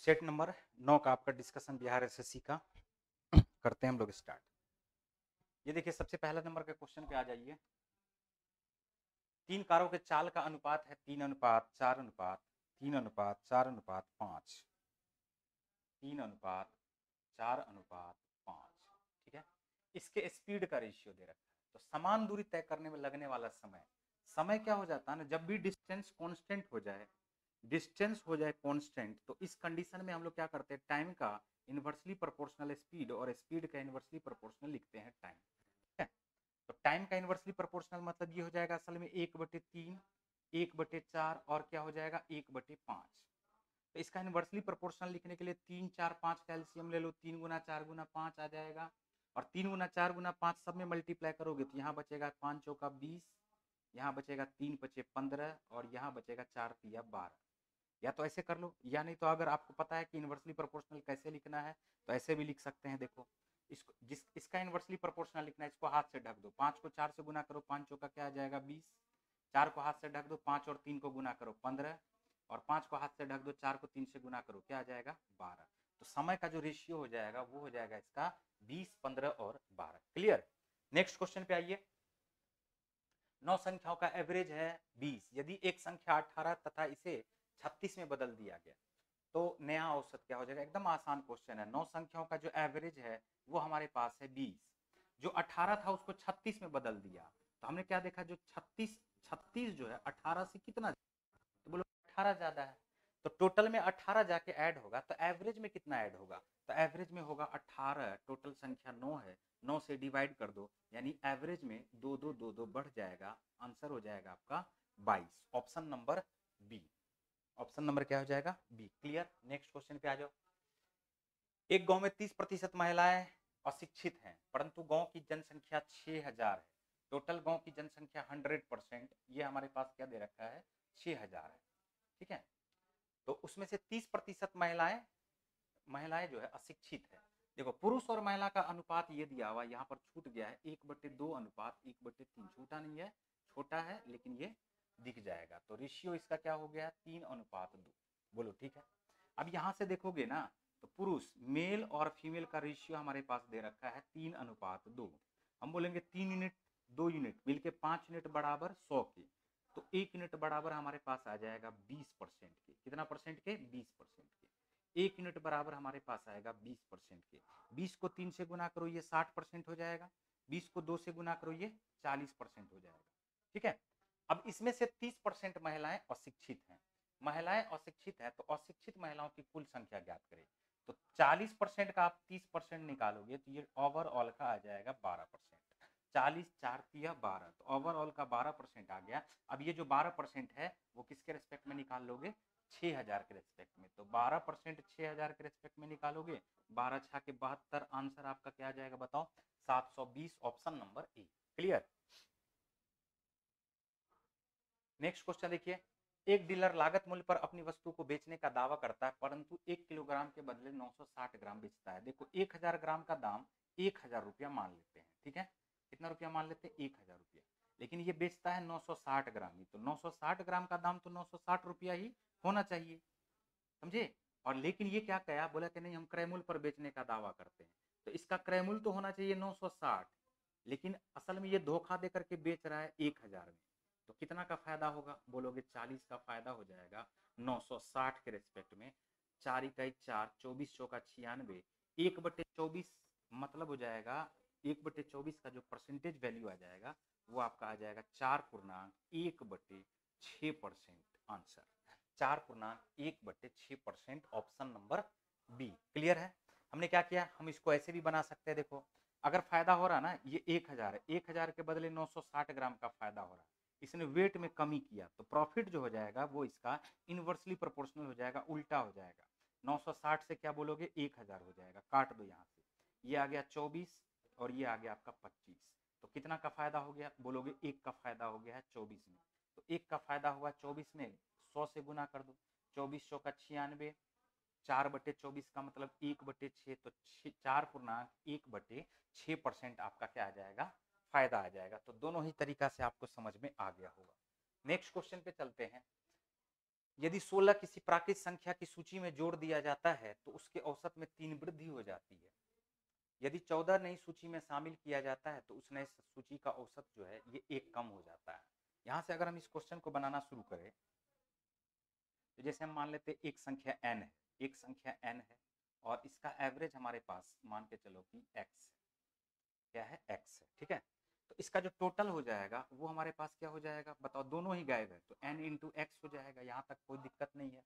Set number 9 का आपका discussion Bihar SSC का करते हैं हम लोग स्टार्ट। ये देखिए सबसे पहला नंबर के क्वेश्चन पे आ जाइए। 3 कारों के चाल का अनुपात है 3:4:3:4:5। 3:4:5। ठीक है। इसके स्पीड का रेशियो दे रखा है, तो समान दूरी तय करने में लगने वाला समय समय क्या हो जाता है ना, जब भी डिस्टेंस कांस्टेंट हो जाए, डिस्टेंस हो जाए कांस्टेंट, तो इस कंडीशन में हम लोग क्या करते हैं, टाइम का इन्वर्सली प्रोपोर्शनल स्पीड और स्पीड का इन्वर्सली प्रोपोर्शनल लिखते हैं टाइम। ठीक है। तो टाइम का इन्वर्सली प्रोपोर्शनल मतलब ये हो जाएगा असल में 1/3, 1/4 और क्या हो जाएगा 1/5। तो इसका इन्वर्सली प्रोपोर्शनल लिखने के लिए 3 4 5 का एलसीएम ले लो, 3 गुना 4 गुना 5 आ जाएगा, और 3 गुना 4 गुना 5 सब में मल्टीप्लाई करोगे तो यहाँ बचेगा 5 चौका 20, यहाँ बचेगा 3 पचे 15 और यहाँ बचेगा 4 तिया 12। या तो ऐसे कर लो, या नहीं तो अगर आपको पता है कि इन्वर्सली प्रोपोर्शनल कैसे लिखना है तो ऐसे भी लिख सकते हैं। देखो इसको इसका इन्वर्सली प्रोपोर्शनल लिखना है, इसको हाथ से ढक दो, 5 को 4 से गुना करो, 5 चौका क्या आ जाएगा 20, 4 को हाथ से ढक दो, 5 और 3 को गुना करो 15, और 5 को हाथ से ढक दो, 4 को 3 से गुना करो क्या आ जाएगा 12। तो समय का जो रेशियो हो जाएगा वो हो जाएगा इसका 20, 15 और 12। क्लियर। नेक्स्ट क्वेश्चन पे आइए। 9 संख्याओं का एवरेज है 20। यदि एक संख्या 18 तथा इसे 36 में बदल दिया गया तो नया औसत क्या हो जाएगा। एकदम आसान क्वेश्चन है। 9 संख्याओं का जो एवरेज है वो हमारे पास है 20, जो 18 था उसको 36 में बदल दिया, तो हमने क्या देखा, जो 36 36 जो है 18 से कितना, तो बोलो 18 ज्यादा है, तो टोटल में 18 जाके ऐड होगा, तो एवरेज में कितना ऐड होगा, तो एवरेज में होगा 18, टोटल संख्या 9 है, 9 से डिवाइड कर दो, यानी एवरेज में 2 2 2 2 बढ़ जाएगा, आंसर हो जाएगा आपका 22। Option number B. Option number क्या हो जाएगा बी। क्लियर। नेक्स्ट क्वेश्चन पे आ जाओ। एक गांव में 30% महिलाएं अशिक्षित हैं, परंतु गांव की जनसंख्या 6000 है। टोटल गांव की जनसंख्या 100%, ये हमारे पास क्या दे रखा है 6000 है। ठीक है। तो उसमें से 30% महिलाएं महिलाएं जो है अशिक्षित है। देखो पुरुष और महिला का अनुपात ये दिया हुआ, यहाँ पर छूट गया है 1/2 अनुपात 1/3, छूटा नहीं है, छोटा है लेकिन ये दिख जाएगा, तो रेशियो इसका क्या हो गया 3:2। बोलो ठीक है। अब यहाँ से देखोगे ना, तो पुरुष मेल और फीमेल का रेशियो हमारे पास दे रखा है 3:2। हम बोलेंगे 3 यूनिट 2 यूनिट मिलके 5 यूनिट बराबर 100 के, तो 1 यूनिट बराबर हमारे पास आ जाएगा 20% के। कितना परसेंट के 20% के। 1 यूनिट बराबर हमारे पास आएगा 20% के। 20 को 3 से गुना करो ये 60% हो जाएगा, 20 को 2 से गुना करो ये 40% हो जाएगा। ठीक है। अब इसमें से 30% महिलाएं अशिक्षित हैं। महिलाएं अशिक्षित है तो अशिक्षित महिलाओं की कुल संख्या ज्ञात करें। तो 40% का आप 30% निकालोगे तो ये ओवरऑल का आ जाएगा 12%। 40 4 तिया 12, तो ओवरऑल का 12% आ गया। अब ये जो 12% है वो किसके रेस्पेक्ट में निकाल लोगे 6000 के रेस्पेक्ट में, तो 12% 6000 के रेस्पेक्ट में निकालोगे, 12 6 के 72, आंसर आपका क्या आ जाएगा बताओ 720। Option number A. Clear. Next question देखिए। एक डीलर लागत मूल्य पर अपनी वस्तु को बेचने का दावा करता है, परंतु 1 किलोग्राम के बदले 960 ग्राम बेचता है। देखो 1000 ग्राम का दाम 1000 रुपया मान लेते हैं। ठीक है। कितना रुपया मान लेते हैं 1000 रुपया, लेकिन ये बेचता है 960 ग्राम ही, तो 960 ग्राम का दाम तो 960 रुपया ही होना चाहिए, समझे। और लेकिन ये क्या कहा, बोला कि नहीं हम क्रय मूल्य पर बेचने का दावा करते हैं, तो इसका क्रय मूल्य तो होना चाहिए 960, लेकिन असल में ये धोखा दे करके बेच रहा है 1000 में, तो कितना का फायदा होगा, बोलोगे 40 का फायदा हो जाएगा 960 के रेस्पेक्ट में। 4 इकाई 4, 24 चौका 96, 1/24 मतलब हो जाएगा 1/24 का जो परसेंटेज वैल्यू आ जाएगा वो आपका आ जाएगा 4.1/6%। Answer 4.1/6%। Option number B. Clear है। हमने क्या किया, हम इसको ऐसे भी बना सकते हैं। देखो अगर फायदा हो रहा ना, ये 1000 है, 1000 के बदले 960 ग्राम का फायदा हो रहा है, इसने वेट में कमी किया, तो प्रॉफिट जो हो जाएगा वो इसका इनवर्सली प्रोपोर्शनल हो जाएगा, उल्टा हो जाएगा। 960 से क्या बोलोगे 1000 हो जाएगा, काट दो यहाँ से, ये आ गया 24 और ये आ गया आपका 25, तो कितना का फायदा हो गया, बोलोगे 1 का फायदा हो गया है 24 में, तो 1 का फायदा हुआ 24 में, 100 से गुना कर दो, 24 चौका 96, 4/24 का मतलब 1/6, तो 4.1/6% आपका क्या आ जाएगा फायदा आ जाएगा। तो दोनों ही तरीका से आपको समझ में आ गया होगा। नेक्स्ट क्वेश्चन पे चलते हैं। यदि 16 किसी प्राकृत संख्या की सूची में जोड़ दिया जाता है तो उसके औसत में 3 वृद्धि हो जाती है। यदि 14 नई सूची में शामिल किया जाता है तो उस नए सूची का औसत जो है ये 1 कम हो जाता है। यहाँ से अगर हम इस क्वेश्चन को बनाना शुरू करें तो जैसे हम मान लेते हैं एक संख्या n है, एक संख्या n है और इसका एवरेज हमारे पास मान के चलो कि x क्या है, x है, ठीक है। तो इसका जो टोटल हो जाएगा वो हमारे पास क्या हो जाएगा, बताओ, दोनों ही गायब है तो n इंटू एक्स हो जाएगा, यहाँ तक कोई दिक्कत नहीं है।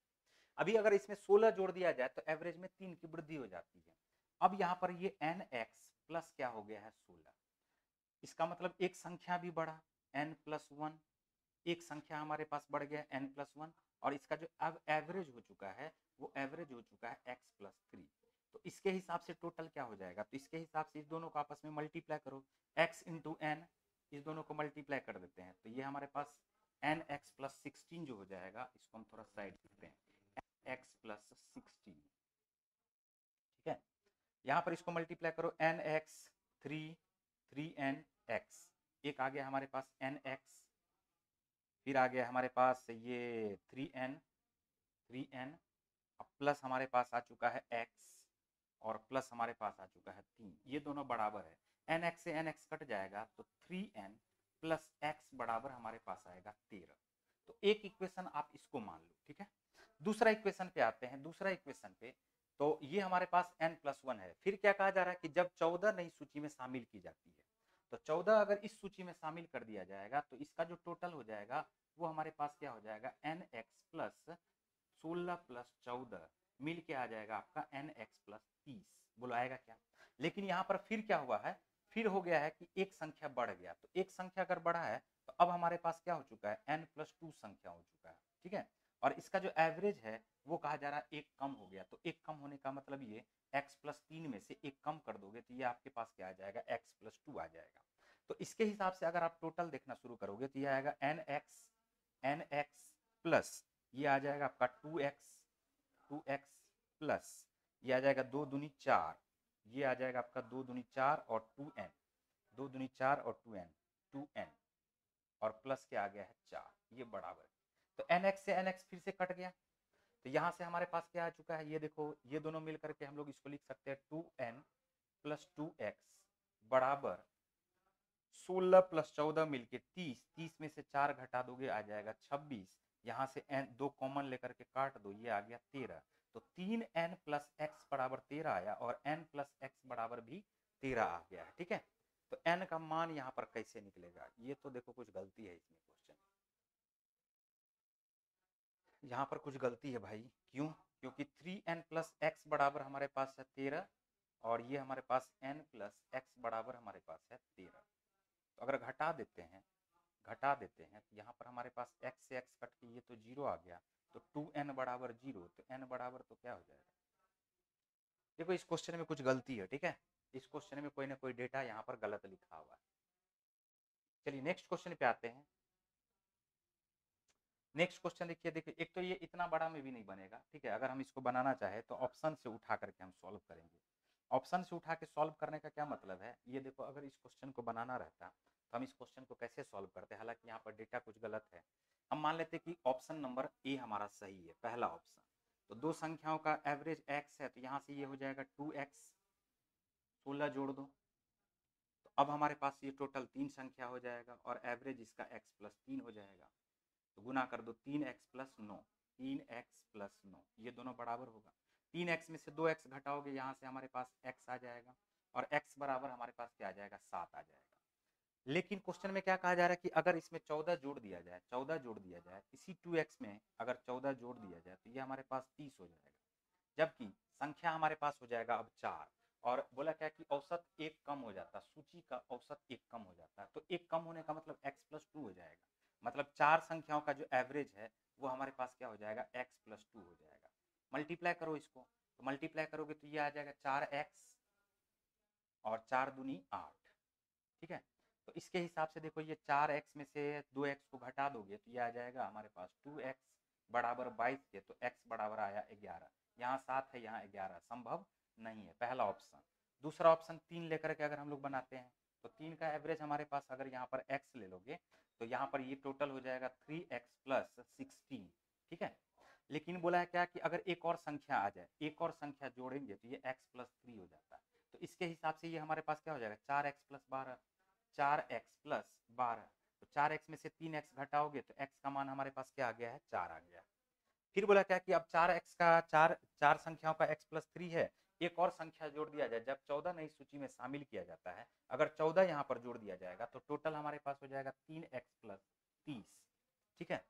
अभी अगर इसमें 16 जोड़ दिया जाए तो एवरेज में 3 की वृद्धि हो जाती है। अब यहाँ पर ये nx प्लस क्या हो गया है 16, इसका मतलब एक संख्या भी बढ़ा n+1, एक संख्या हमारे पास बढ़ गया n+1 और इसका जो अब एवरेज हो चुका है वो एवरेज हो चुका है x+3। तो इसके हिसाब से टोटल क्या हो जाएगा, तो इसके हिसाब से इस दोनों को आपस में मल्टीप्लाई करो, x इंटू एन, इस दोनों को मल्टीप्लाई कर देते हैं तो ये हमारे पास nx+16 जो हो जाएगा, इसको हम थोड़ा साइड करते हैं, x+16, ठीक है। यहाँ पर इसको मल्टीप्लाई करो nx 3nx, एक आ गया हमारे पास nx, फिर आ गया हमारे पास ये 3n अब प्लस हमारे पास आ चुका है x और प्लस हमारे पास आ चुका है 3, ये दोनों बराबर है, nx से nx कट जाएगा तो 3n प्लस x बराबर हमारे पास आएगा 13। तो एक इक्वेशन आप इसको मान लो, ठीक है। दूसरा इक्वेशन पे आते हैं, दूसरा इक्वेशन पे तो ये हमारे पास n+1 है। फिर क्या कहा जा रहा है कि जब 14 नई सूची में शामिल की जाती है तो 14 अगर इस सूची में शामिल कर दिया जाएगा तो इसका जो टोटल हो जाएगा वो हमारे पास क्या हो जाएगा, nx प्लस 16 प्लस 14 मिल के आ जाएगा आपका nx+30। बोलो आएगा क्या। लेकिन यहाँ पर फिर क्या हुआ है, फिर हो गया है कि एक संख्या बढ़ गया, तो एक संख्या अगर बढ़ा है तो अब हमारे पास क्या हो चुका है, n+2 संख्या हो चुका है, ठीक है। और इसका जो एवरेज है वो कहा जा रहा है एक कम हो गया, तो एक कम होने का मतलब ये x+3 में से एक कम कर दोगे तो ये आपके पास क्या आ जाएगा, x+2 आ जाएगा। तो इसके हिसाब से अगर आप टोटल देखना शुरू करोगे तो ये आएगा nx प्लस ये आ जाएगा आपका 2x प्लस ये आ जाएगा 2 दूनी 4, ये आ जाएगा आपका 2 दूनी 4 और 2n, 2 दूनी 4 और 2n और प्लस क्या आ गया है 4, ये बराबर। तो nx से nx फिर से कट गया तो यहाँ से हमारे पास क्या आ चुका है, ये देखो, ये दोनों मिल करके हम लोग इसको लिख सकते हैं 2n प्लस 2x बराबर 16 प्लस 14 मिलके 30, 30 में से 4 घटा दोगे आ जाएगा 26, यहाँ से n 2 कॉमन लेकर के काट दो, ये आ गया 13। तो 3n प्लस एक्स बराबर 13 आया और n प्लस एक्स बराबर भी 13 आ गया है, ठीक है। तो n का मान यहाँ पर कैसे निकलेगा, ये तो देखो कुछ गलती है इसमें क्वेश्चन, यहाँ पर कुछ गलती है भाई। क्यों, क्योंकि 3n प्लस एक्स बराबर हमारे पास है 13 और ये हमारे पास n प्लस एक्स बराबर हमारे पास है 13। तो अगर घटा देते हैं तो यहाँ पर हमारे पास x से x कट के ये तो 0 आ गया, तो 2n बराबर 0, तो n बराबर तो क्या हो जाएगा, देखो इस क्वेश्चन में कुछ गलती है, ठीक है, इस क्वेश्चन में कोई ना कोई डेटा यहाँ पर गलत लिखा हुआ है। चलिए नेक्स्ट क्वेश्चन पे आते हैं। नेक्स्ट क्वेश्चन देखिए, एक तो ये इतना बड़ा में भी नहीं बनेगा, ठीक है। अगर हम इसको बनाना चाहे तो ऑप्शन से उठा करके हम सॉल्व करेंगे। ऑप्शन से उठा के सॉल्व करने का क्या मतलब है, ये देखो अगर इस क्वेश्चन को बनाना रहता तो हम इस क्वेश्चन को कैसे सॉल्व करते, हालांकि यहाँ पर डेटा कुछ गलत है। हम मान लेते कि ऑप्शन नंबर ए हमारा सही है, पहला ऑप्शन। तो दो संख्याओं का एवरेज x है तो यहाँ से ये हो जाएगा 2x, 16 जोड़ दो तो अब हमारे पास ये टोटल 3 संख्या हो जाएगा और एवरेज इसका x+3 हो जाएगा। तो गुना कर दो 3x प्लस 9, 3x प्लस 9, ये दोनों बराबर होगा। 3x में से 2x घटाओगे यहाँ से हमारे पास x आ जाएगा और x बराबर हमारे पास क्या आ जाएगा, 7 आ जाएगा। लेकिन क्वेश्चन में क्या कहा जा रहा है कि अगर इसमें 14 जोड़ दिया जाए, 14 जोड़ दिया जाए इसी 2x में अगर 14 जोड़ दिया जाए तो ये हमारे पास 30 हो जाएगा, जबकि संख्या हमारे पास हो जाएगा अब 4। और बोला क्या कि औसत एक कम हो जाता, सूची का औसत एक कम हो जाता है, तो एक कम होने का मतलब x+2 हो जाएगा, मतलब 4 संख्याओं का जो एवरेज है वो हमारे पास क्या हो जाएगा, x+2 हो जाएगा। मल्टीप्लाई करो इसको, तो मल्टीप्लाई करोगे तो ये आ जाएगा 4x और 4 दूनी 8, ठीक है। तो इसके हिसाब से देखो ये 4x में से 2x को घटा दोगे तो ये आ जाएगा हमारे पास 2x बराबर 22 के, तो x बराबर आया 11, यहाँ 7 है यहाँ 11, संभव नहीं है, पहला ऑप्शन। दूसरा ऑप्शन 3 लेकर के अगर हम लोग बनाते हैं तो 3 का एवरेज हमारे पास अगर यहाँ पर x ले लोगे तो यहाँ पर ये टोटल हो जाएगा 3x प्लस 16, ठीक है। लेकिन बोला है क्या कि अगर एक और संख्या आ जाए, एक और संख्या जोड़ेंगे तो ये x+3 हो जाता है। तो इसके हिसाब से ये हमारे पास क्या हो जाएगा 4x+12, 4x+12। तो 4x में से 3x घटाओगे तो x का मान हमारे पास क्या आ गया है 4 आ गया। फिर बोला क्या कि अब 4x का चार संख्याओं का x+3 है, एक और संख्या जोड़ दिया जाए। जब 14 नई सूची में शामिल किया जाता है, अगर 14 यहाँ पर जोड़ दिया जाएगा तो टोटल हमारे पास हो जाएगा 3x+30। ठीक है,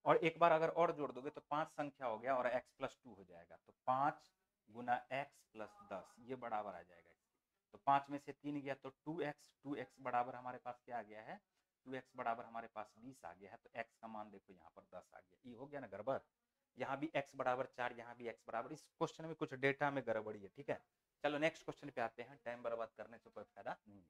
और एक बार अगर और जोड़ दोगे तो 5 संख्या हो गया और x+2 हो जाएगा। तो 5 गुना x+10 ये बराबर आ जाएगा। तो 5 में से 3 गया तो 2x बराबर हमारे पास क्या आ गया है 2x बराबर हमारे पास 20 आ गया है। तो x का मान देखो यहाँ पर 10 आ गया। ये हो गया ना गड़बड़, यहाँ भी x बराबर 4, यहाँ भी x बराबर। इस क्वेश्चन में कुछ डेटा में गड़बड़ी है। ठीक है, चलो नेक्स्ट क्वेश्चन पे आते हैं, टाइम बर्बाद करने से कोई फायदा नहीं है।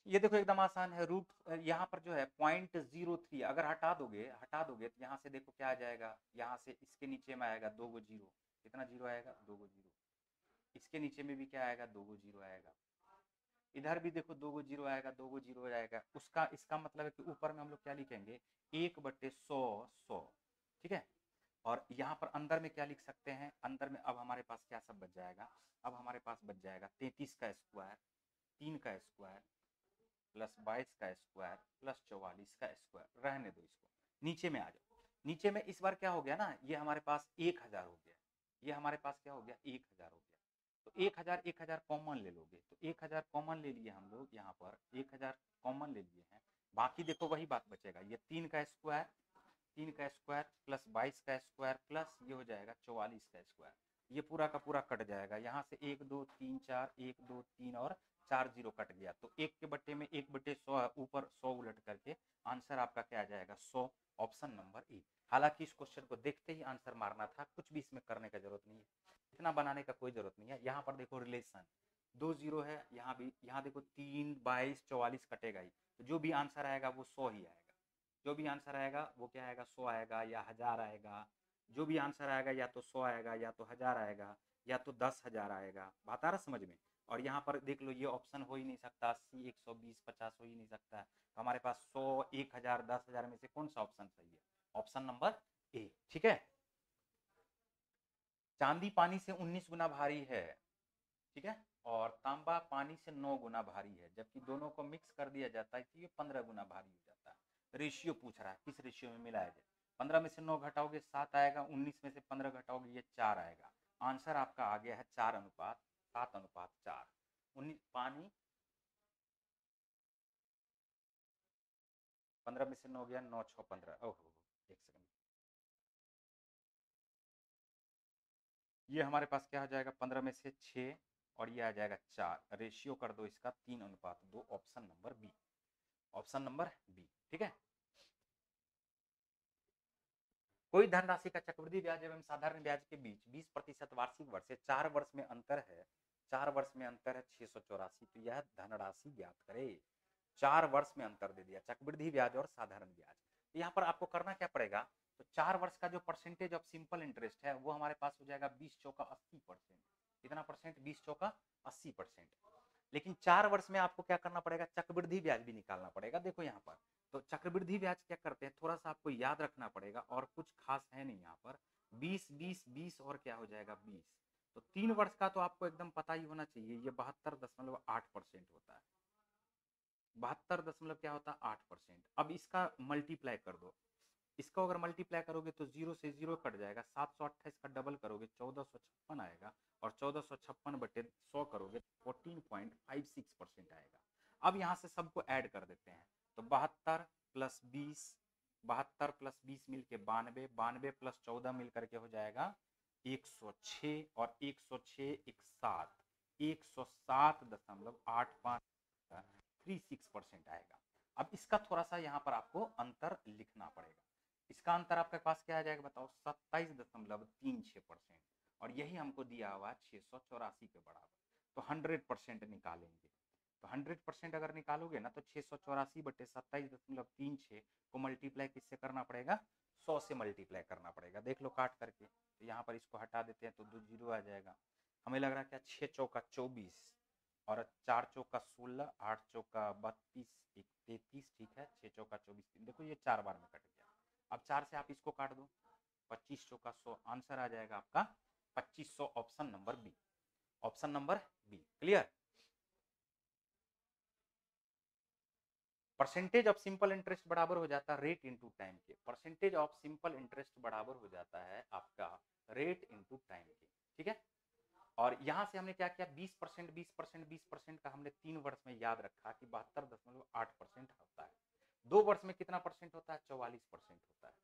ये देखो एकदम आसान है, रूट यहाँ पर जो है 0.03 अगर हटा दोगे तो यहाँ से देखो क्या आ जाएगा, यहाँ से इसके नीचे में आएगा 2 गो जीरो। कितना जीरो आएगा 2 गो जीरो। इसके नीचे में भी क्या आएगा 2 गो जीरो आएगा। इधर भी देखो 2 गो जीरो आएगा, 2 गो जीरो आएगा। उसका इसका मतलब है कि ऊपर में हम लोग क्या लिखेंगे 1/100। ठीक है, और यहाँ पर अंदर में क्या लिख सकते हैं, अंदर में अब हमारे पास क्या सब बच जाएगा, अब हमारे पास बच जाएगा 33 का स्क्वायर, 3 का स्क्वायर प्लस 22 का स्क्वायर प्लस 44 का स्क्वायर। रहने दो इसको, नीचे में आ जाओ। नीचे में इस बार क्या हो गया ना, ये हमारे पास 1000 हो गया, ये हमारे पास क्या हो गया 1000 हो गया। तो 1000 कॉमन ले लोगे तो 1000 कॉमन ले लिए हम लोग, यहाँ पर 1000 कॉमन ले लिए हैं। बाकी देखो वही बात बचेगा, ये 3 का स्क्वायर प्लस 22 का स्क्वायर प्लस ये हो जाएगा 44 का स्क्वायर। ये पूरा का पूरा कट जाएगा, यहाँ से 1 2 3 4 1 2 3 और 4 जीरो कट गया। तो 1 के बट्टे में 1/100 ऊपर 100 उलट करके आंसर आपका क्या आ जाएगा 100, ऑप्शन नंबर ए। हालांकि इस क्वेश्चन को देखते ही आंसर मारना था, कुछ भी इसमें करने का जरूरत नहीं है, इतना बनाने का कोई जरूरत नहीं है। यहाँ पर देखो रिलेशन 2 जीरो है, यहाँ भी, यहाँ देखो 3 22 44 कटेगा ही, तो जो भी आंसर आएगा वो 100 ही आएगा। जो भी आंसर आएगा वो क्या आएगा 100 आएगा या 1000 आएगा। जो भी आंसर आएगा या तो 100 आएगा या तो 1000 आएगा या तो 10,000 आएगा। बात आ रहा समझ में। और यहाँ पर देख लो ये ऑप्शन हो ही नहीं सकता, 80 120 50 हो ही नहीं सकता है। तो हमारे पास 100 1000 10,000 में से कौन सा ऑप्शन सही है, ऑप्शन नंबर ए। ठीक है, चांदी पानी से 19 गुना भारी है, ठीक है, और तांबा पानी से 9 गुना भारी है, जबकि दोनों को मिक्स कर दिया जाता है तो ये 15 गुना भारी हो जाता है। रेशियो पूछ रहा है किस रेशियो में मिलाया जाए। 15 में से 9 घटाओगे 7 आएगा, 19 में से 15 घटाओगे ये 4 आएगा। आंसर आपका आ गया है 4:7:4। 19 पानी 15 में से 9 गया 9 6 15। ओहो, एक सेकंड, ये हमारे पास क्या हो जाएगा 15 में से 6 और ये आ जाएगा 4। रेशियो कर दो इसका 3:2, option number B, option number B. ठीक है, कोई धनराशि का चक्रवृद्धि ब्याज एवं साधारण ब्याज के बीच 20% वार्षिक वर्ष से 4 वर्ष में अंतर है, 4 वर्ष में अंतर है 684, तो यह धनराशि ज्ञात करे। 4 वर्ष में अंतर दे दिया, चक्रवृद्धि ब्याज और साधारण ब्याज। तो यहाँ पर आपको करना क्या पड़ेगा, तो 4 वर्ष का जो परसेंटेज ऑफ सिंपल इंटरेस्ट है वो हमारे पास हो जाएगा 20 चौका 80%। कितना परसेंट 20 चौका 80%। लेकिन 4 वर्ष में आपको क्या करना पड़ेगा, चक्रवृद्धि ब्याज भी निकालना पड़ेगा। देखो यहाँ पर तो चक्रवृद्धि ब्याज क्या करते हैं, थोड़ा सा आपको याद रखना पड़ेगा, और कुछ खास है नहीं यहाँ पर। 20 20 20 और क्या हो जाएगा 20। तो 3 वर्ष का तो आपको एकदम पता ही होना चाहिए, ये 72.8% होता है। 72 दशमलव क्या होता है 8%। अब इसका मल्टीप्लाई कर दो, इसको अगर मल्टीप्लाई करोगे तो 0 से 0 कट जाएगा, 728 का डबल करोगे 1456 आएगा, और 1456/100 करोगे 14.56% आएगा। अब यहाँ से सबको ऐड कर देते हैं, तो 72 प्लस 20, 72 प्लस 20 मिल के 92, 92 प्लस 14 मिल करके हो जाएगा 106, और 106 107.8536% आएगा। अब इसका थोड़ा सा यहाँ पर आपको अंतर लिखना पड़ेगा। इसका अंतर आपके पास क्या आ जाएगा बताओ 27.36%, और यही हमको दिया हुआ 684 के बराबर। तो 100% निकालेंगे, तो 100% अगर निकालोगे ना तो 684/27.36 को मल्टीप्लाई किससे करना पड़ेगा 100 से मल्टीप्लाई करना पड़ेगा। देख लो काट करके, तो यहाँ पर इसको हटा देते हैं तो 2 जीरो आ जाएगा। हमें लग रहा है क्या 6 चौका 24 और 4 चौका 16, 8 चौका 32, 33, ठीक है 6 चौका 24। देखो ये 4 बार में कट गया। अब 4 से आप इसको काट दो, 2500 का 100, आंसर आ जाएगा आपका 2500, option number B, option number B. Clear? Percentage of simple interest बराबर हो जाता है रेट इनटू टाइम के, परसेंटेज ऑफ सिंपल इंटरेस्ट बराबर हो जाता है आपका रेट इनटू टाइम के, ठीक है। और यहां से हमने क्या किया, 20% 20% 20% का हमने 3 वर्ष में याद रखा कि 72.8% होता है। 2 वर्ष में कितना परसेंट होता है, 44% होता है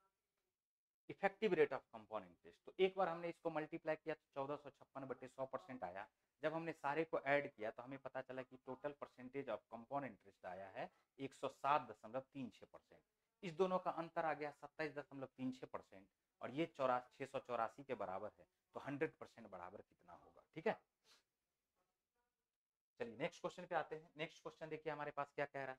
effective rate of compound interest. तो एक बार हमने इसको मल्टीप्लाई किया तो 1456/100% आया। जब हमने सारे को ऐड किया तो हमें पता चला कि total percentage of compound interest आया है 107.36%। इस दोनों का अंतर आ गया 27.36%, और ये 684 के बराबर है। तो 100% बराबर कितना होगा, ठीक है। चलिए नेक्स्ट क्वेश्चन पे आते हैं। नेक्स्ट क्वेश्चन देखिए हमारे पास क्या कह रहा है।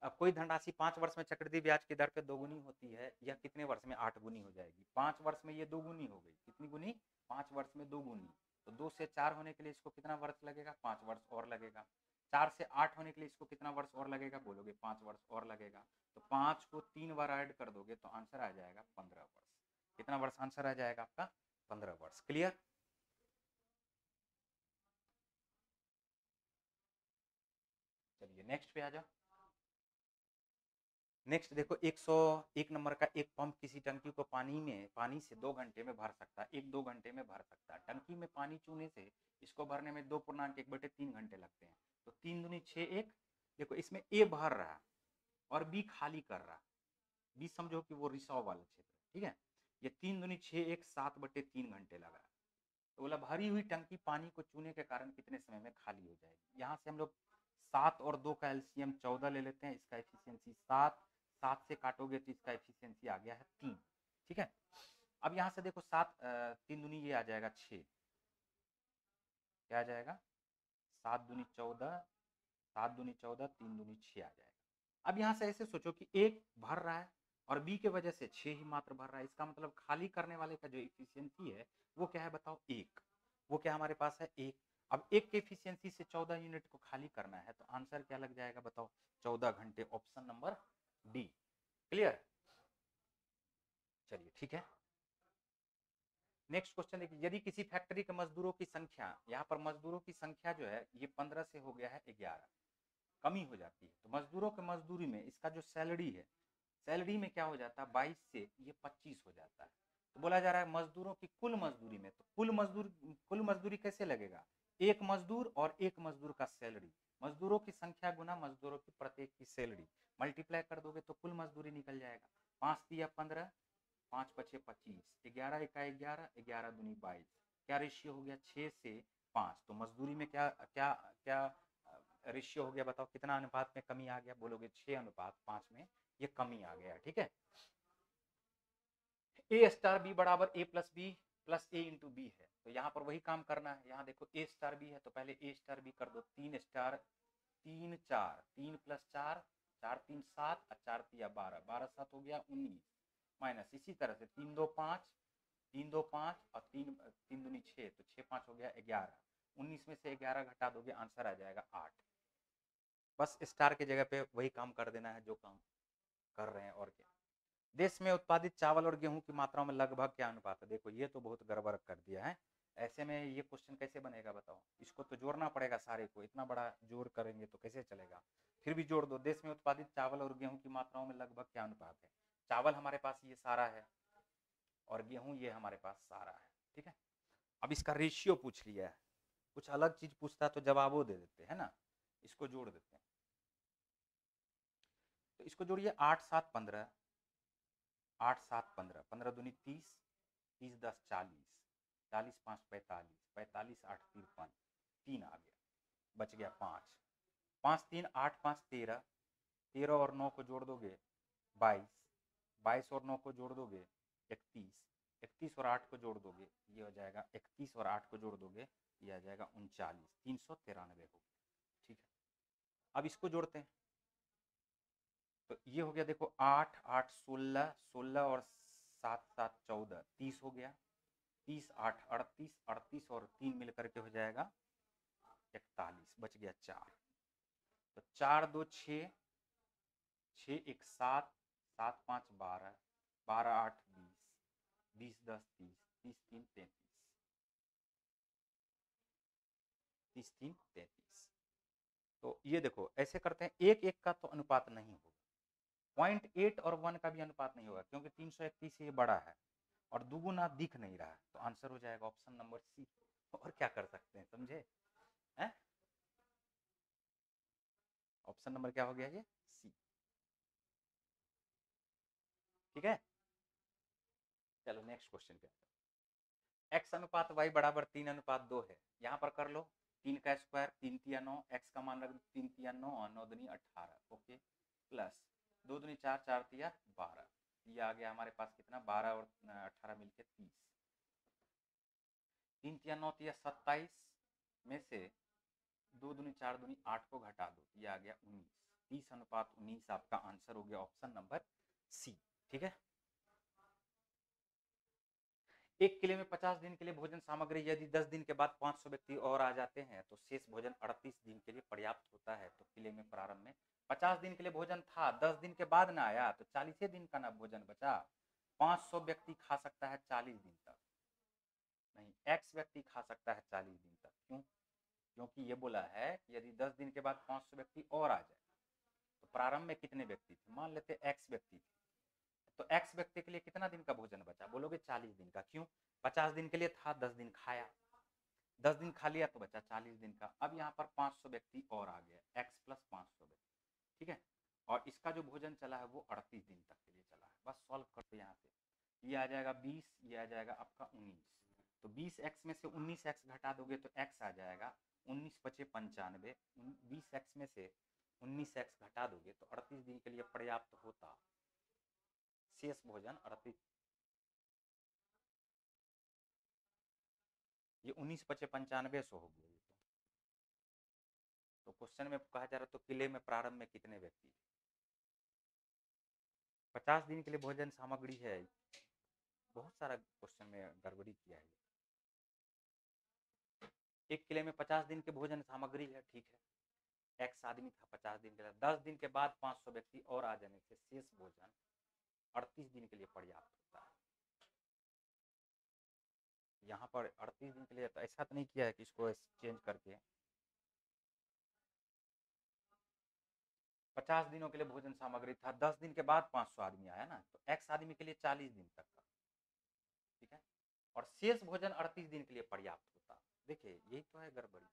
अब कोई धनराशि 5 वर्ष में चक्रवृद्धि ब्याज की दर पे दोगुनी होती है, यह कितने वर्ष में 8 गुनी हो जाएगी। 5 वर्ष में ये 2 गुनी हो गई, कितनी गुनी, 5 वर्ष में 2 गुनी। तो 2 से 4 होने के लिए इसको कितना वर्ष लगेगा, 5 वर्ष और लगेगा। 4 से 8 होने के लिए इसको कितना वर्ष और लगेगा, बोलोगे 5 वर्ष और लगेगा। तो 5 को 3 बार ऐड कर दोगे तो आंसर आ जाएगा 15 वर्ष। कितना वर्ष आंसर आ जाएगा आपका, 15 वर्ष। क्लियर? चलिए नेक्स्ट पे आ जाओ। नेक्स्ट देखो 101 नंबर का, एक पंप किसी टंकी को पानी से 2 घंटे में भर सकता है, 1-2 घंटे में भर सकता है। टंकी में पानी चूने से इसको भरने में 2.1/3 घंटे लगते हैं। तो 3 दूनी 6, 1 देखो इसमें ए भर रहा है और बी खाली कर रहा है। बी समझो कि वो रिसाव वाला क्षेत्र, ठीक है। ये 3 दूनी 6, 1 7/3 घंटे लगा है। तो बोला भरी हुई टंकी पानी को चूने के कारण कितने समय में खाली हो जाएगी। यहाँ से हम लोग 7 और 2 का एलसीएम 14 ले लेते हैं। इसका एफिशिएंसी 7, 7 से काटोगे तो इसका एफिशिएंसी आ गया है 3, ठीक है। अब यहाँ से देखो 7 3 दूनी ये आ जाएगा 6, क्या आ जाएगा 7 दूनी 14, 7 दूनी 14, 3 दूनी 6 आ जाएगा। अब यहाँ से ऐसे सोचो कि एक भर रहा है और बी के वजह से 6 ही मात्र भर रहा है। इसका मतलब खाली करने वाले का जो एफिशिएंसी है वो क्या है बताओ, 1। वो क्या हमारे पास है, 1। अब 1 के एफिशिएंसी से 14 यूनिट को खाली करना है तो आंसर क्या लग जाएगा बताओ, 14 घंटे, ऑप्शन नंबर डी। क्लियर? चलिए ठीक है। नेक्स्ट क्वेश्चन देखिए, यदि किसी फैक्ट्री के मजदूरों की संख्या, यहाँ पर मजदूरों की संख्या जो है ये 15 से हो गया है 11, कमी हो जाती है। तो मजदूरों के मजदूरी में इसका जो सैलरी है, सैलरी में क्या हो जाता है 22 से ये 25 हो जाता है। तो बोला जा रहा है मजदूरों की कुल मजदूरी में, तो कुल मजदूरी कैसे लगेगा, एक मजदूर और एक मजदूर का सैलरी, मजदूरों की संख्या गुना मजदूरों की प्रत्येक की सैलरी, मल्टीप्लाई कर दोगे तो कुल मजदूरी निकल जाएगा। 5 दिया 15, 5 पचे 25, 11 एका 11, 11 दूनी 22, क्या रेशियो हो गया 6 से 5। तो मजदूरी में क्या क्या क्या रेशियो हो गया बताओ, कितना अनुपात में कमी आ गया, बोलोगे 6:5 में ये कमी आ गया, ठीक है। ए स्टार बी बराबर ए प्लस बी प्लस ए इंटू बी है। तो यहाँ पर वही काम करना है। यहाँ देखो ए स्टार बी है तो पहले ए स्टार बी कर दो, 3 स्टार 3 4, 3 प्लस 4, 4 3 7 और 4 3 12, 12 7 हो गया 19, माइनस इसी तरह से 3 2 5, 3 2 5 और 3 3 दूनी 6, तो 6 5 हो गया 11, 19 में से 11 घटा दोगे आंसर आ जाएगा 8। बस स्टार की जगह पे वही काम कर देना है जो काम कर रहे हैं, और क्या। देश में उत्पादित चावल और गेहूं की मात्रा में लगभग क्या अनुपात है। देखो ये तो बहुत गड़बड़ कर दिया है। ऐसे में ये क्वेश्चन कैसे बनेगा बताओ, इसको तो जोड़ना पड़ेगा सारे को, इतना बड़ा जोड़ करेंगे तो कैसे चलेगा। फिर भी जोड़ दो, देश में उत्पादित चावल और गेहूं की मात्राओं में लगभग क्या अनुपात है। चावल हमारे पास ये सारा है और गेहूं ये हमारे पास सारा है, ठीक है। अब इसका रेशियो पूछ लिया है, कुछ अलग चीज पूछता तो जवाबो दे देते है ना। इसको जोड़ देते हैं, तो इसको जोड़िए 8 7 15, 8 7 15, 15 दूनी 30, 30 10 40, 40 5 45, 45 8 53, 3 आ गया, बच गया 5, 5 3 8 5 13, 13 और 9 को जोड़ दोगे 22, 22 और 9 को जोड़ दोगे 31, 31 और 8 को जोड़ दोगे ये हो जाएगा 31 और 8 को जोड़ दोगे ये आ जाएगा 39, 393 हो गया, ठीक है। अब इसको जोड़ते हैं तो ये हो गया देखो 8 8 16, 16 और 7 7 14, 30 हो गया, 30 8 38, 38 और 3 मिलकर के हो जाएगा 41, बच गया 4। तो 4 2 6, 6 1 7, 7 5 12, 12 8 20, 20 10 30, 30 3 33, 30 3 33। तो ये देखो ऐसे करते हैं, एक एक का तो अनुपात नहीं होगा, 0.8 और 1 का भी अनुपात नहीं होगा, क्योंकि 331 ये बड़ा है और दुगुना दिख नहीं रहा है, तो आंसर हो जाएगा ऑप्शन नंबर सी। और क्या कर सकते हैं, समझे? ऑप्शन नंबर क्या हो गया ये, सी। ठीक है, चलो नेक्स्ट क्वेश्चन पे। x अनुपात y बराबर 3:2 है, यहाँ पर कर लो 3 का स्क्वायर, 3 तिया 9, x का मान रख दो 3 तिया 9 और 9 दूनी 18, ओके, प्लस 2 दूनी 4, 4 तिया 12, ये आ गया हमारे पास कितना, 12 और 18 मिलके 30, 3 तिया 9 तिया 27 में से 2 दूनी 4 दूनी 8 को घटा दो, ये आ गया 19, 30:19 आपका आंसर हो गया ऑप्शन नंबर सी। ठीक है, एक किले में 50 दिन के लिए भोजन सामग्री यदि 10 दिन के बाद 500 व्यक्ति और आ जाते हैं तो शेष भोजन 38 दिन के लिए पर्याप्त होता है। तो किले में प्रारंभ में 50 दिन के लिए भोजन था, 10 दिन के बाद ना आया तो 40 दिन का ना भोजन बचा, 500 व्यक्ति खा सकता है 40 दिन तक, नहीं x व्यक्ति खा सकता है 40 दिन तक। क्यों? क्योंकि ये बोला है कि यदि 10 दिन के बाद 500 व्यक्ति और आ जाए तो प्रारंभ में कितने व्यक्ति थे, मान लेते x व्यक्ति थे, तो x व्यक्ति के लिए कितना दिन का भोजन बचा, बोलोगे 40 दिन का। क्यों? 50 दिन के लिए था, 10 दिन खाया, 10 दिन खा लिया तो बचा 40 दिन का। अब यहाँ पर 500 व्यक्ति और आ गया, x प्लस 500 व्यक्ति, ठीक है, और इसका जो भोजन चला है वो 38 दिन तक के लिए चला है। बस सॉल्व कर दो यहाँ पे, ये आ जाएगा 20, ये आ जाएगा आपका 19, तो 20x में से 19x घटा दोगे तो x आ जाएगा 19 बचे 95, 20x में से 19x घटा दोगे तो 38 दिन के लिए पर्याप्त होता, शेष भोजन 38, ये 19 बचे 95 100 हो गया। ये तो क्वेश्चन में कहा जा रहा तो किले में प्रारंभ में कितने व्यक्ति थे, 50 दिन के लिए भोजन सामग्री है, बहुत सारा क्वेश्चन में गड़बड़ी किया है। एक किले में 50 दिन के भोजन सामग्री है, ठीक है, x आदमी था 50 दिन के लिए, 10 दिन के बाद 500 व्यक्ति और आ जाने से शेष भोजन 38 दिन के लिए पर्याप्त होता है। यहाँ पर 38 दिन के लिए तो ऐसा तो नहीं किया है कि इसको चेंज करके 50 दिनों के लिए भोजन सामग्री था, 10 दिन के बाद 500 आदमी आया ना, तो x आदमी के लिए 40 दिन तक का, ठीक है, और शेष भोजन 38 दिन के लिए पर्याप्त होता। देखिए यही तो है गड़बड़ी।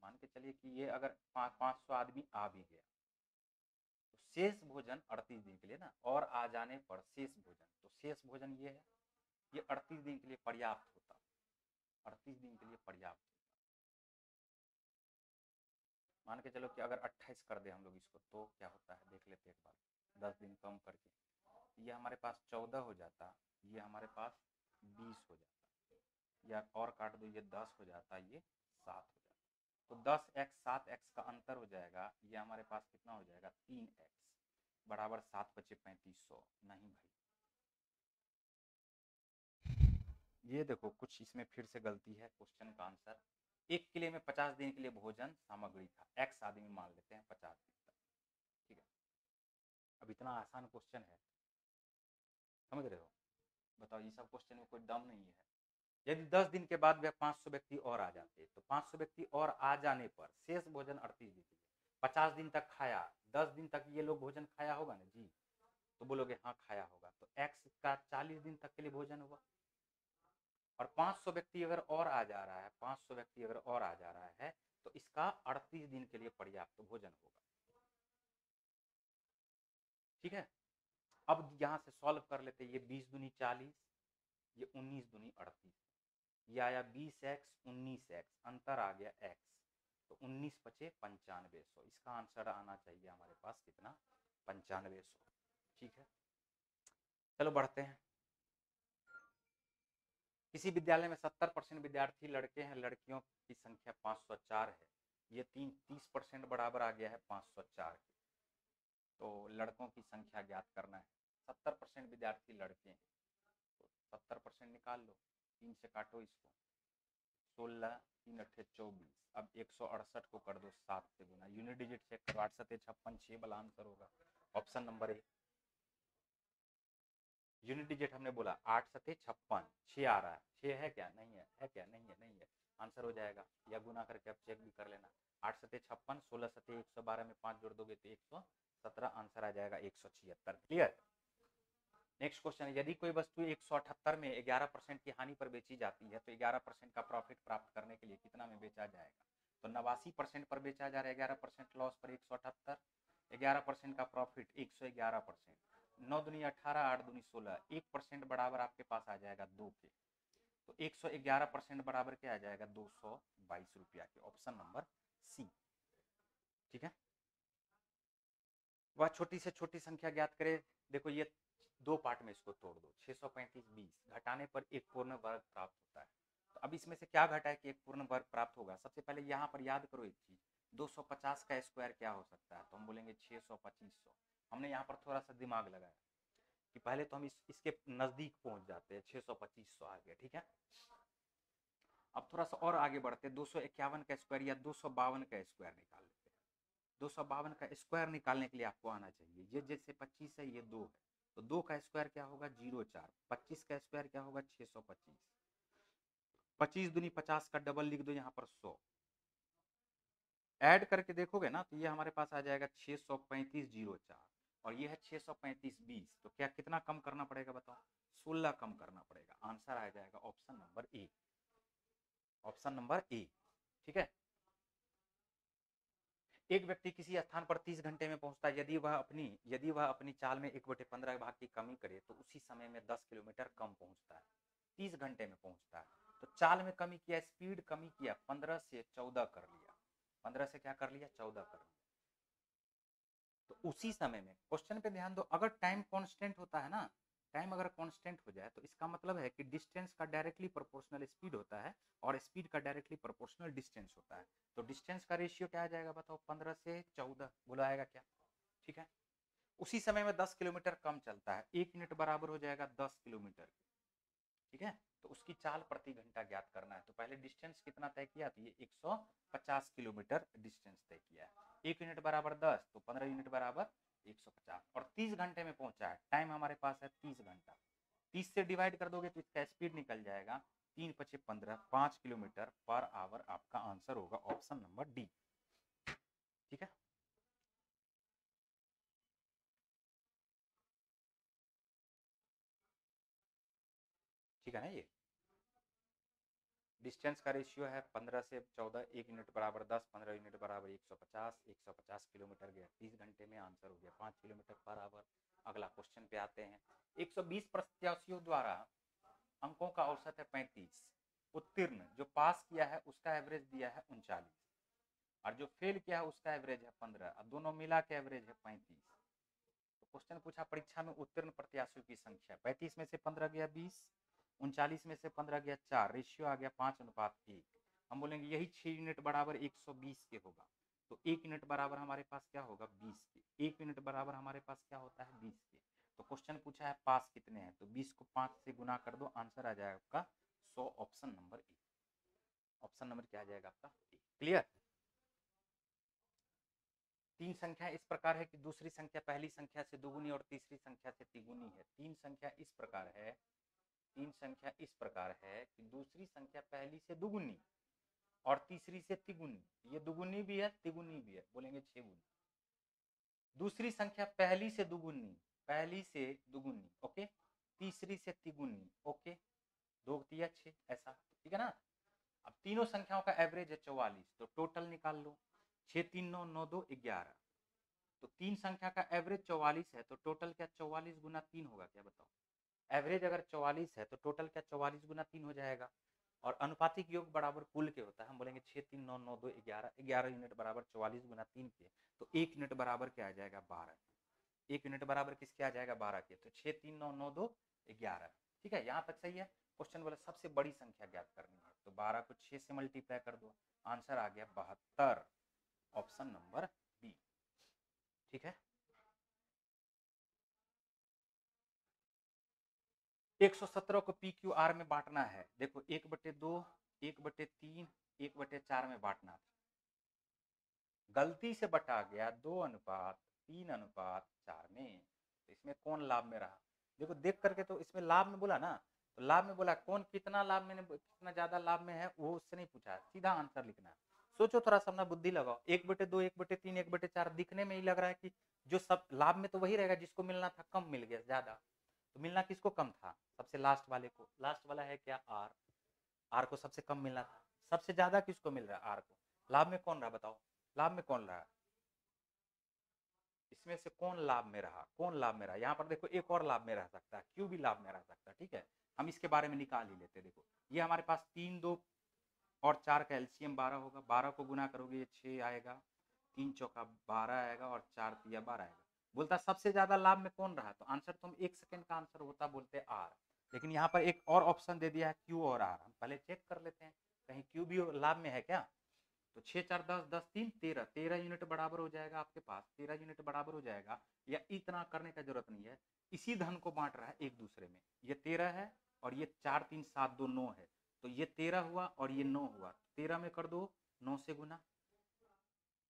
मान के चलिए कि ये अगर 500 आदमी आ भी गया तो शेष भोजन 38 दिन के लिए ना, और आ जाने पर शेष भोजन, तो शेष भोजन ये है, ये 38 दिन के लिए पर्याप्त होता, 38 दिन के लिए पर्याप्त होता। मान के चलो कि अगर 28 कर दे हम लोग इसको तो क्या होता है देख लेते एक बार, 10 दिन कम करके, ये हमारे पास 14 हो जाता, ये हमारे पास 20 हो जाता, या और काट दो ये 10 हो जाता, ये 7 हो जाता, तो 10x 7x का अंतर हो जाएगा, ये हमारे पास कितना हो जाएगा 3x बराबर 7 बचे 3500, नहीं भाई, ये देखो कुछ इसमें फिर से गलती है। क्वेश्चन का आंसर, एक किले में 50 दिन के लिए भोजन सामग्री था, x आदमी मान लेते हैं 50 दिन तक, ठीक है। अब इतना आसान क्वेश्चन है, समझ रहे हो, बताओ ये सब क्वेश्चन में कोई दम नहीं है। यदि 10 दिन के बाद वह 500 व्यक्ति और आ जाते तो 500 व्यक्ति और आ जाने पर शेष भोजन 38 दिन, 50 दिन तक खाया, 10 दिन तक ये लोग भोजन खाया होगा ना जी, तो बोलोगे हाँ खाया होगा, तो x का 40 दिन तक के लिए भोजन हुआ, और 500 व्यक्ति अगर और आ जा रहा है, 500 व्यक्ति अगर और आ जा रहा है तो इसका 38 दिन के लिए पर्याप्त भोजन होगा, ठीक है। अब यहां से सॉल्व कर लेते, ये 20 दूनी 40, ये 19 दूनी 38, ये आया 20x 19x, अंतर आ गया x, तो 19 बचे 9500, इसका आंसर आना चाहिए हमारे पास कितना, 9500, ठीक है। चलो बढ़ते हैं। किसी विद्यालय में 70% विद्यार्थी लड़के हैं, लड़कियों की संख्या 504 है, ये 30% बराबर आ गया है 504 के, तो लड़कों की संख्या ज्ञात करना है। 70% विद्यार्थी लड़के हैं, तो 70% निकाल लो, 3 से काटो इसको, 16 3 अट्ठे 24, अब 168 को कर दो 7 से गुना, यूनिट डिजिट चेक करो, 8 7 56 6 वाला आंसर होगा option number A. Unit digit हमने बोला 8 सते 56, 6 आ रहा है, 6 है क्या, नहीं है क्या, नहीं है, नहीं है, आंसर हो जाएगा, या गुना करके आप चेक भी कर लेना। 8 सते 56, 16 सते 112 में 5 जोड़ दोगे तो 117, आंसर आ जाएगा 176। क्लियर। नेक्स्ट क्वेश्चन, यदि कोई वस्तु 178 में 11% की हानि पर बेची जाती है तो 11% का प्रॉफिट प्राप्त करने के लिए कितना में बेचा जाएगा? तो 89% पर बेचा जा रहा है, 11% लॉस पर 178, 11% का प्रॉफिट 111%, 9 दूनी 18, 8 दूनी 16, 1% बराबर आपके पास आ जाएगा 2 के, तो 111% बराबर क्या आ जाएगा 222 रुपया के, ऑप्शन नंबर सी। ठीक है, वह छोटी से छोटी संख्या ज्ञात करे। देखो ये दो पार्ट में इसको तोड़ दो, 635 20 घटाने पर एक पूर्ण वर्ग प्राप्त होता है। तो अब इसमें से क्या घटा है कि एक पूर्ण वर्ग प्राप्त होगा? सबसे पहले यहाँ पर याद करो एक चीज, 250 का स्क्वायर क्या हो सकता है? तो हम बोलेंगे 600 2500। हमने यहाँ पर थोड़ा सा दिमाग लगाया कि पहले तो हम इसके नजदीक पहुंच जाते हैं, 600 2500 आ गया। ठीक है, अब थोड़ा सा और आगे बढ़ते, 251 का स्क्वायर या 252 का स्क्वायर निकाल लेते हैं। 252 का स्क्वायर निकालने के लिए आपको आना चाहिए, ये जैसे 25 है ये 2 है, तो 2 का स्क्वायर क्या होगा 04, 25 का स्क्वायर क्या होगा 625, 25 दूनी 50 का डबल लिख दो यहाँ पर 100, ऐड करके देखोगे ना तो ये हमारे पास आ जाएगा 635 04, और ये है 635 20, तो क्या कितना कम करना पड़ेगा बताओ? 16 कम करना पड़ेगा, आंसर आ जाएगा option number A, option number A. ठीक है, एक व्यक्ति किसी स्थान पर 30 घंटे में पहुंचता है, यदि वह अपनी चाल में 1/15 भाग की कमी करे तो उसी समय में 10 किलोमीटर कम पहुंचता है। 30 घंटे में पहुंचता है, तो चाल में कमी किया, स्पीड कमी किया, 15 से 14 कर लिया, 15 से क्या कर लिया 14 कर लिया, तो उसी समय में, क्वेश्चन पे ध्यान दो, अगर टाइम कांस्टेंट होता है ना, टाइम अगर कांस्टेंट हो जाए तो इसका मतलब है कि डिस्टेंस का डायरेक्टली प्रोपोर्शनल स्पीड होता है और स्पीड का डायरेक्टली प्रोपोर्शनल डिस्टेंस होता है। तो डिस्टेंस का रेशियो क्या आ जाएगा बताओ? 15 से 14, बोला आएगा क्या? ठीक है, उसी समय में 10 किलोमीटर कम चलता है, 1 मिनट बराबर हो जाएगा 10 किलोमीटर। ठीक है, तो उसकी चाल प्रति घंटा ज्ञात करना है, तो पहले डिस्टेंस कितना तय किया? तो ये 150 किलोमीटर डिस्टेंस तय किया है। 1 यूनिट बराबर 10, तो 15 यूनिट बराबर 150, और 30 घंटे में पहुंचा है, टाइम हमारे पास है 30 घंटा, 30 से डिवाइड कर दोगे तो इसका स्पीड निकल जाएगा 3 × 5 = 15, 5 किलोमीटर पर आवर, आपका आंसर होगा ऑप्शन नंबर डी। ठीक है, ठीक है ना, ये डिस्टेंस का रेशियो है 15 से 14, 1 यूनिट बराबर 10, 15 यूनिट बराबर 150, 150 किलोमीटर गया 30 घंटे में, आंसर हो गया 5 किलोमीटर पर आवर। अगला क्वेश्चन पे आते हैं, 120 प्रत्याशियों द्वारा अंकों का औसत है 35, उत्तीर्ण जो पास किया है उसका एवरेज दिया है 39, और जो फेल किया है उसका एवरेज है 15, अब दोनों मिला के एवरेज है 35। तो क्वेश्चन पूछा परीक्षा में उत्तीर्ण प्रत्याशियों की संख्या, 35 में से 15 गया 20, 39 में से 15 गया 4, रेशियो आ गया 5:1। हम बोलेंगे यही 6 यूनिट बराबर 120 के होगा, तो 1 यूनिट बराबर हमारे पास क्या होगा 20 के, 1 यूनिट बराबर हमारे पास क्या होता है 20 के। तो क्वेश्चन पूछा है पास कितने हैं, तो 20 को 5 से गुना कर दो, आंसर आ जाएगा आपका 100, option number A, option number क्या आ जाएगा आपका ए। क्लियर। तीन संख्या इस प्रकार है कि दूसरी संख्या पहली संख्या से दुगुनी और तीसरी संख्या से तिगुनी है। तीन संख्या इस प्रकार है, तीन संख्या इस प्रकार है कि दूसरी संख्या पहली से दुगुनी और तीसरी से तिगुनी, ये दुगुनी भी है तिगुनी भी है, बोलेंगे 6 गुनी। दूसरी संख्या पहली से दुगुनी, पहली से दुगुनी, ओके, तीसरी से तिगुनी, ओके, 2 × 6 ऐसा, ठीक है ना। अब तीनों संख्याओं का एवरेज है 44, तो टोटल निकाल लो, 6 3 9 9 2 11, तो तीन संख्या का एवरेज 44 है, तो टोटल क्या 44 × 3 होगा क्या बताओ? एवरेज अगर 44 है तो टोटल क्या 44 × 3 हो जाएगा, और अनुपातिक योग बराबर कुल के होता है, हम बोलेंगे 6 3 9 9 2 11, 11 यूनिट बराबर 44 × 3 के, तो 1 यूनिट बराबर क्या आ जाएगा 12, 1 यूनिट बराबर किसके आ जाएगा 12 के, तो 6 3 9 9 2 11। ठीक है, यहाँ तक सही है। क्वेश्चन बोला सबसे बड़ी संख्या ज्ञात करनी है, तो 12 को 6 से मल्टीप्लाई कर दो, आंसर आ गया 72, ऑप्शन नंबर बी। ठीक है, 117 को पी क्यू आर में बांटना है, देखो 1/2, 1/3, 1/4 में बांटना था, गलती से बटा गया 2:3:4 में, तो इसमें कौन लाभ में रहा? देखो देख करके, तो इसमें लाभ में बोला ना, तो लाभ में बोला कौन कितना लाभ में, कितना ज्यादा लाभ में है, वो उससे नहीं पूछा है, सीधा आंसर लिखना है। सोचो थोड़ा सा अपना बुद्धि लगाओ, 1/2, 1/3, 1/4 दिखने में ही लग रहा है कि जो सब लाभ में तो वही रहेगा जिसको मिलना था कम मिल गया ज्यादा, तो मिलना किसको कम था, सबसे लास्ट वाले को। लास्ट वाला है क्या, आर, आर को सबसे कम मिलना था, सबसे ज्यादा किसको मिल रहा है, आर को। लाभ में कौन रहा बताओ, लाभ में कौन रहा, इसमें से कौन लाभ में रहा, कौन लाभ में रहा, यहाँ पर देखो एक और लाभ में रह सकता है, क्यू भी लाभ में रह सकता है, ठीक है, हम इसके बारे में निकाल ही लेते। देखो ये हमारे पास 3, 2 और 4 का एलसीएम 12 होगा, 12 को गुना करोगे ये 6 आएगा, 3 चौका 12 आएगा और 4 तिया 12 आएगा। बोलता सबसे ज्यादा लाभ में कौन रहा, तो आंसर तुम 1 सेकंड का आंसर होता बोलते आर, लेकिन यहाँ पर एक और ऑप्शन दे दिया है क्यू और आर, हम पहले चेक कर लेते हैं कहीं क्यू भी लाभ में है क्या। तो 6 4 10 10 3 13, 13 यूनिट बराबर हो जाएगा आपके पास, 13 यूनिट बराबर हो जाएगा, या इतना करने का जरूरत नहीं है, इसी धन को बांट रहा है एक दूसरे में, ये 13 है और ये 4 3 7 2 9 है, तो ये 13 हुआ और ये 9 हुआ, 13 में कर दो 9 से गुना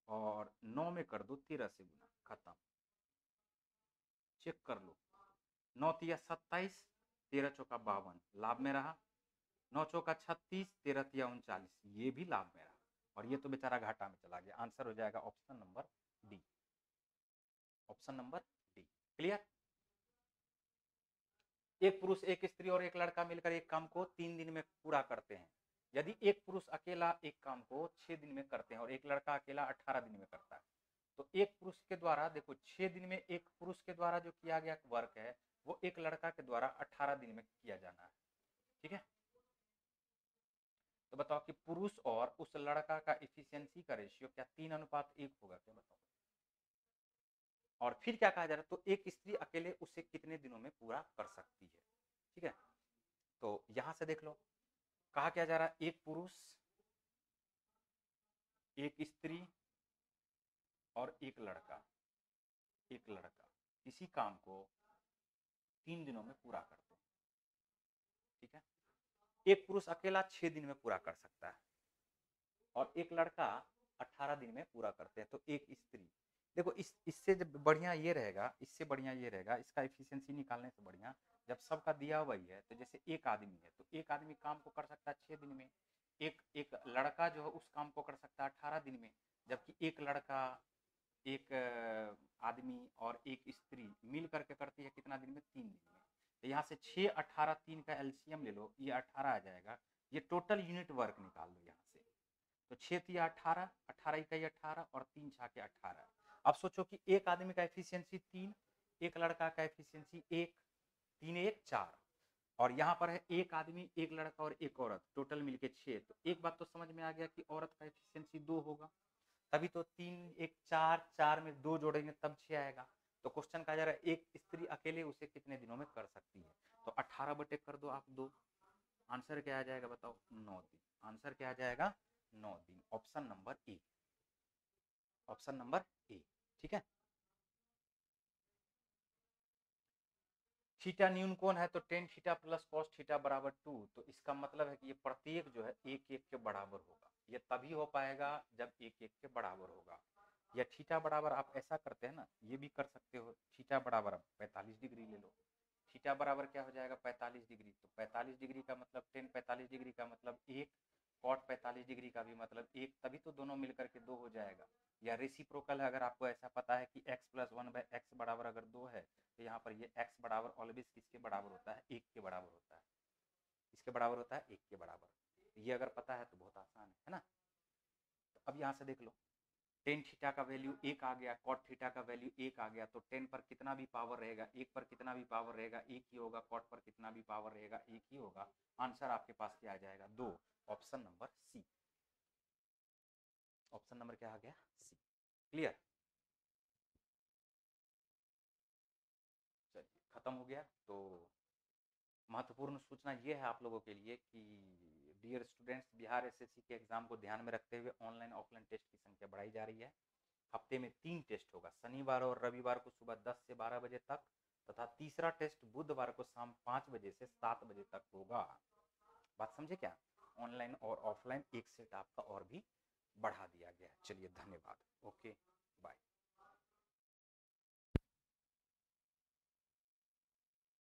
और 9 में कर दो 13 से गुना, खत्म, चेक कर लो, 9 तिया 27, 13 चौका 52 लाभ में रहा, 9 चौका 36, 13 तिया 39 ये भी लाभ में रहा, और ये तो बेचारा घाटा में चला गया। आंसर हो जाएगा option number D, option number D. Clear. एक पुरुष एक स्त्री और एक लड़का मिलकर एक काम को 3 दिन में पूरा करते हैं। यदि एक पुरुष अकेला एक काम को 6 दिन में करते हैं और एक लड़का अकेला 18 दिन में करता है, तो एक पुरुष के द्वारा, देखो 6 दिन में एक पुरुष के द्वारा जो किया गया वर्क है वो एक लड़का के द्वारा 18 दिन में किया जाना है, ठीक है। तो बताओ कि पुरुष और उस लड़का का एफिशिएंसी का रेशियो क्या 3:1 होगा क्या, बताओ। और फिर क्या कहा जा रहा है, तो एक स्त्री अकेले उसे कितने दिनों में पूरा कर सकती है, ठीक है। तो यहां से देख लो, कहा क्या जा रहा है, एक पुरुष एक स्त्री और एक लड़का, एक लड़का इसी काम को 3 दिनों में पूरा करते हैं, ठीक है। एक पुरुष अकेला 6 दिन में पूरा कर सकता है और एक लड़का 18 दिन में पूरा करते हैं, तो एक स्त्री, देखो इससे जब बढ़िया ये रहेगा, इससे बढ़िया ये रहेगा, इसका एफिशिएंसी निकालने से बढ़िया, जब सबका दिया हुआ ही है, तो जैसे एक आदमी है तो एक आदमी काम को कर सकता है 6 दिन में, एक एक लड़का जो है उस काम को कर सकता है 18 दिन में, जबकि एक लड़का एक आदमी और एक स्त्री मिल करके करती है कितना दिन में, 3 दिन में। तो यहाँ से 6 18 3 का एलसीएम ले लो, ये 18 आ जाएगा, ये टोटल यूनिट वर्क निकाल लो यहाँ से, तो 6 तिया 18, 18 इकाई 18 और 3 छाके 18। अब सोचो कि एक आदमी का एफिशिएंसी 3, एक लड़का का एफिशिएंसी 1, 3 1 4, और यहाँ पर है एक आदमी एक लड़का और एक औरत, टोटल मिलके 6, तो एक बात तो समझ में आ गया कि औरत का एफिशिएंसी 2 होगा, तभी तो 3 1 4, 4 में 2 जोड़ेंगे तब 6 आएगा। तो क्वेश्चन कहा जा रहा है एक स्त्री अकेले उसे कितने दिनों में कर सकती है, तो 18 बटे कर दो आप 2, आंसर क्या आ जाएगा बताओ, 9 दिन। आंसर क्या आ जाएगा, 9 दिन, option number A, option number A, ठीक है। थीटा न्यून कोण है, तो tan theta plus cos theta बराबर 2, तो इसका मतलब है कि ये प्रत्येक जो है एक एक के बराबर होगा, ये तभी हो पाएगा जब एक एक के बराबर होगा। या थीटा बराबर आप ऐसा करते हैं ना, ये भी कर सकते हो, थीटा बराबर 45 डिग्री ले लो, थीटा बराबर क्या हो जाएगा 45 डिग्री, तो 45 डिग्री का मतलब टेन 45 डिग्री का मतलब एक, कॉट 45 डिग्री का भी मतलब एक, तभी तो दोनों मिलकर के 2 हो जाएगा। या रेसिप्रोकल है, अगर आपको ऐसा पता है कि x प्लस 1/x बराबर अगर 2 है, तो यहाँ पर ये x बराबर ऑलवेज किसके बराबर होता है, 1 के बराबर होता है, इसके बराबर होता है 1 के बराबर, ये अगर पता है तो बहुत आसान है ना। तो अब यहाँ से देख लो, टेन थीटा का वैल्यू 1 आ गया, कॉट थीटा का वैल्यू 1 आ गया, तो टेन पर कितना भी पावर रहेगा, 1 पर कितना भी पावर रहेगा 1 ही होगा, कॉट पर कितना भी पावर रहेगा 1 ही होगा। आंसर आपके पास क्या आ जाएगा, 2, option number C, option number क्या आ गया, सी। क्लियर, चलिए खत्म हो गया। तो महत्वपूर्ण सूचना ये है आप लोगों के लिए कि डियर स्टूडेंट्स, बिहार एसएससी के एग्जाम को ध्यान में रखते हुए ऑनलाइन ऑफलाइन टेस्ट की संख्या बढ़ाई जा रही है। हफ्ते में 3 टेस्ट होगा, शनिवार और रविवार को सुबह 10 से 12 बजे तक, तथा तीसरा टेस्ट बुधवार को शाम 5 बजे से 7 बजे तक होगा। बात समझे क्या, ऑनलाइन और ऑफलाइन एक सेट आपका और भी बढ़ा दिया गया है। चलिए धन्यवाद, ओके बाय।